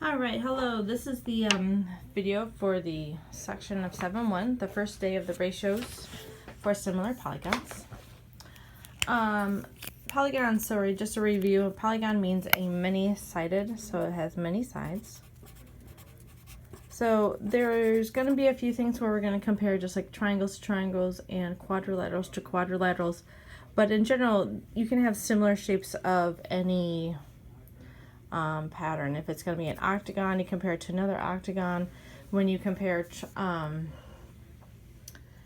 Alright, hello. This is the video for the section of 7.1, the first day of the ratios for similar polygons. Polygons, sorry, just a review. A polygon means a many-sided, so it has many sides. So there's going to be a few things where we're going to compare just like triangles to triangles and quadrilaterals to quadrilaterals. But in general, you can have similar shapes of any pattern. If it's going to be an octagon, you compare it to another octagon. When you compare,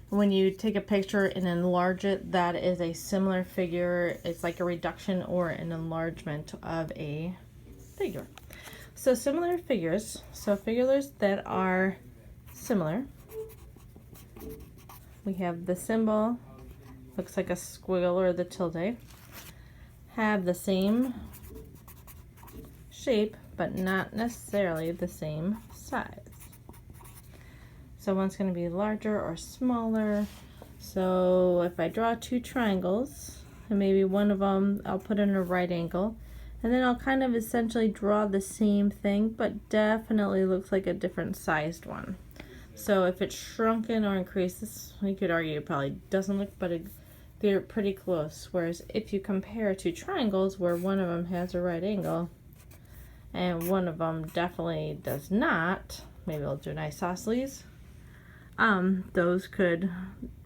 when you take a picture and enlarge it, that is a similar figure. It's like a reduction or an enlargement of a figure. So similar figures, so figures that are similar. We have the symbol, looks like a squiggle or the tilde, have the same shape, but not necessarily the same size. So one's going to be larger or smaller. So if I draw two triangles, and maybe one of them I'll put in a right angle, and then I'll kind of essentially draw the same thing, but definitely looks like a different sized one. So if it's shrunken or increases, you could argue it probably doesn't look, but they're pretty close. Whereas if you compare two triangles where one of them has a right angle, and one of them definitely does not, maybe I'll do an isosceles, those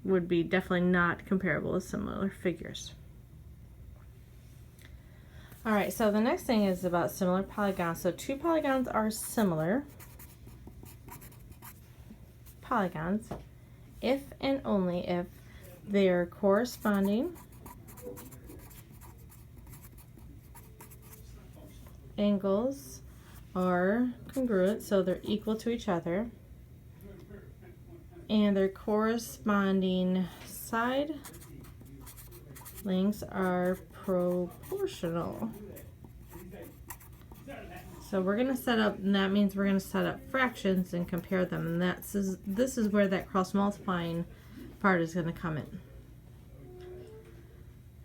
would be definitely not comparable as similar figures. Alright, so the next thing is about similar polygons. So two polygons are similar polygons if and only if their corresponding angles are congruent, so they're equal to each other, and their corresponding side lengths are proportional. So we're going to set up, and that means we're going to set up fractions and compare them, and this is where that cross multiplying part is going to come in.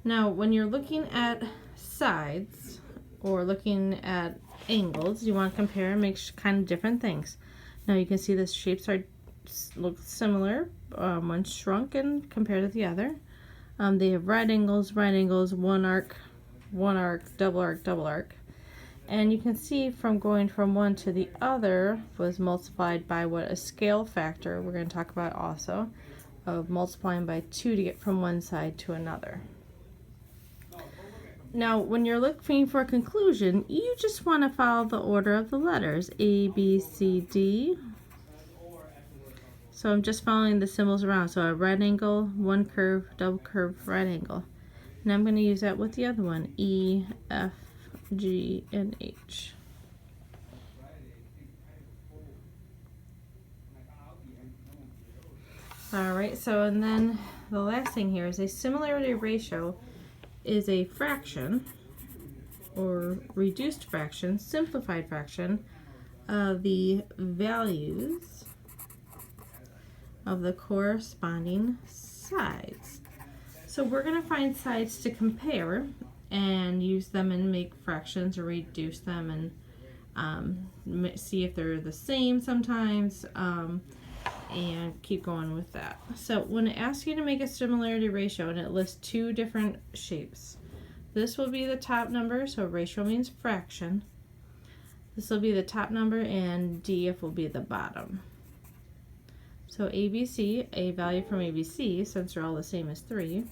Now when you're looking at sides or looking at angles, you want to compare and make kind of different things. Now you can see the shapes look similar. One's shrunken compared to the other. They have right angles, one arc, double arc. And you can see from going from one to the other was multiplied by what a scale factor, we're going to talk about also, of multiplying by 2 to get from one side to another. Now, when you're looking for a conclusion, you just want to follow the order of the letters, A, B, C, D. So I'm just following the symbols around. So a right angle, one curve, double curve, right angle. Now I'm going to use that with the other one, E, F, G, and H. Alright, so and then the last thing here is a similarity ratio is a fraction or reduced fraction, simplified fraction of the values of the corresponding sides. So we're going to find sides to compare and use them and make fractions or reduce them and see if they're the same sometimes, and keep going with that. So when it asks you to make a similarity ratio and it lists two different shapes, this will be the top number, so ratio means fraction. This will be the top number and DF will be the bottom. So ABC, a value from ABC, since they're all the same, is 3,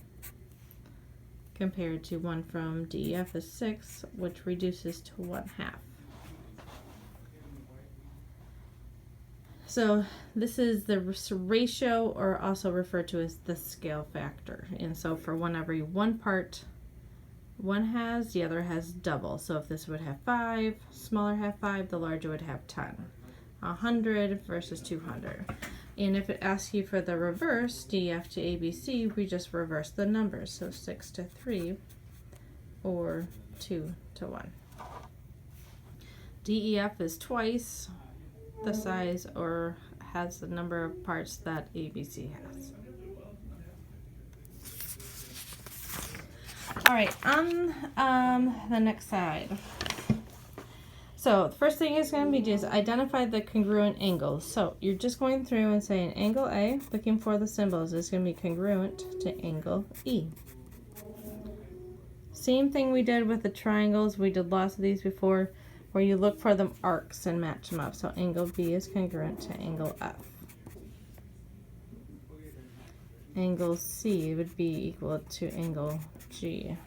compared to one from DEF is 6, which reduces to 1/2. So this is the ratio, or also referred to as the scale factor. And so for every one part one has, the other has double. So if this would have 5, smaller have 5, the larger would have 10. 100 versus 200. And if it asks you for the reverse, DF to ABC, we just reverse the numbers. So 6 to 3 or 2 to 1. DEF is twice the size or has the number of parts that ABC has. All right, on the next side. So the first thing is going to be just identify the congruent angles. So you're just going through and saying angle A, looking for the symbols, is going to be congruent to angle E. Same thing we did with the triangles. We did lots of these before, where you look for the arcs and match them up. So angle B is congruent to angle F. Angle C would be equal to angle G.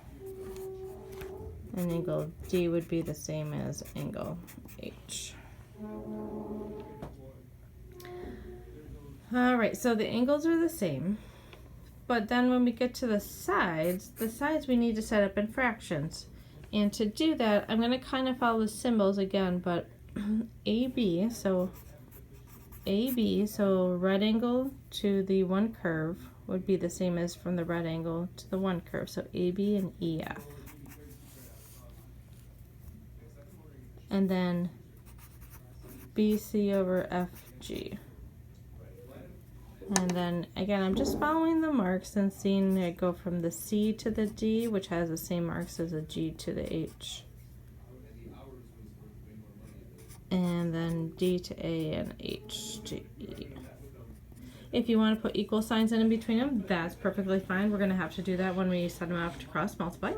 And angle D would be the same as angle H. All right, so the angles are the same, but then when we get to the sides we need to set up in fractions. And to do that, I'm going to kind of follow the symbols again, but AB, so right angle to the one curve would be the same as from the right angle to the one curve. So AB and EF. And then BC over FG. And then again, I'm just following the marks and seeing it go from the C to the D, which has the same marks as the G to the H. And then D to A and H to E. If you want to put equal signs in between them, that's perfectly fine. We're going to have to do that when we set them up to cross multiply.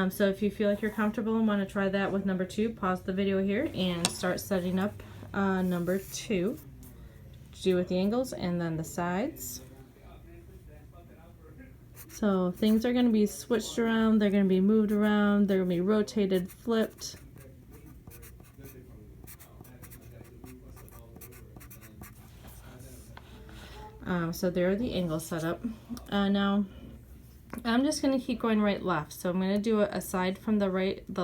So if you feel like you're comfortable and want to try that with number 2, pause the video here and start setting up number 2 to do with the angles and then the sides. So things are going to be switched around, they're going to be moved around, they're going to be rotated, flipped. So there are the angles set up. Now I'm just going to keep going right left. So I'm going to do it aside from the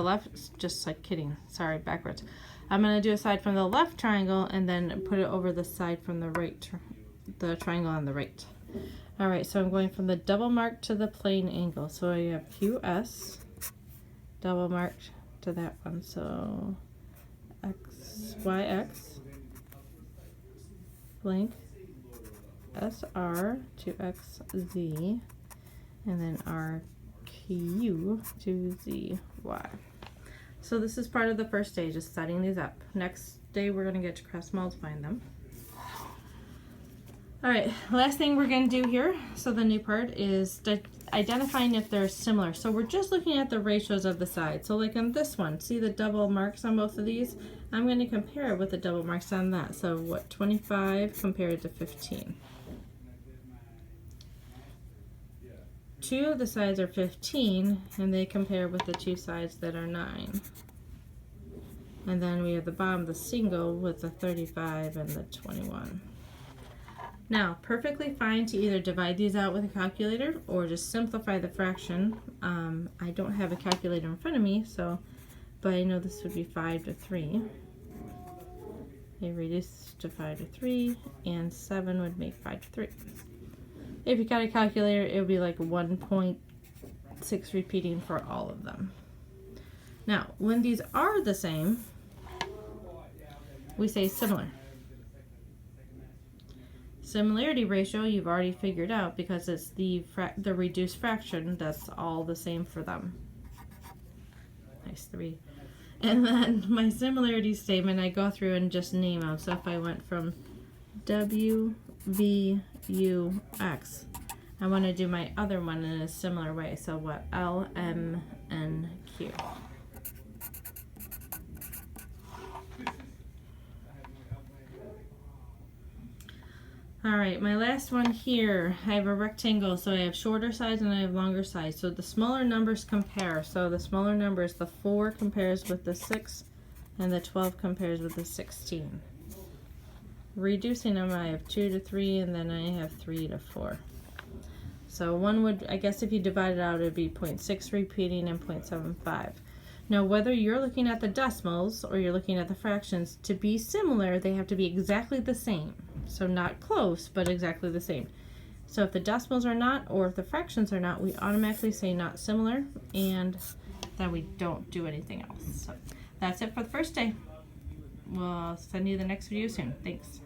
left, just like kidding, sorry, backwards. I'm going to do aside from the left triangle and then put it over the side from the right, the triangle on the right. All right, so I'm going from the double mark to the plane angle. So I have QS, double marked to that one. So YX, blank, SR to XZ, and then RQ to ZY. So this is part of the first day, just setting these up. Next day we're going to get to cross multiplying them. Alright, last thing we're going to do here, so the new part is identifying if they're similar. So we're just looking at the ratios of the sides. So like on this one, see the double marks on both of these? I'm going to compare it with the double marks on that. So what, 25 compared to 15. 2 of the sides are 15, and they compare with the 2 sides that are 9. And then we have the bottom, the single, with the 35 and the 21. Now, perfectly fine to either divide these out with a calculator or just simplify the fraction. I don't have a calculator in front of me, but I know this would be 5 to 3. They reduce to 5 to 3, and 7 would make 5 to 3. If you got a calculator, it would be like 1.6 repeating for all of them. Now, when these are the same, we say similar. Similarity ratio, you've already figured out because it's the reduced fraction. That's all the same for them. Nice 3. And then my similarity statement, I go through and just name them. So if I went from W, V, U, X, I want to do my other one in a similar way. So what? L, M, N, Q. Alright, my last one here, I have a rectangle, so I have shorter sides and I have longer sides. So the smaller numbers compare. So the smaller numbers, the 4 compares with the 6, and the 12 compares with the 16. Reducing them, I have 2 to 3, and then I have 3 to 4. So one would, I guess if you divide it out, it would be 0.6 repeating and 0.75. Now, whether you're looking at the decimals or you're looking at the fractions, to be similar, they have to be exactly the same. So not close, but exactly the same. So if the decimals are not, or if the fractions are not, we automatically say not similar, and then we don't do anything else. So that's it for the first day. We'll send you the next video soon. Thanks.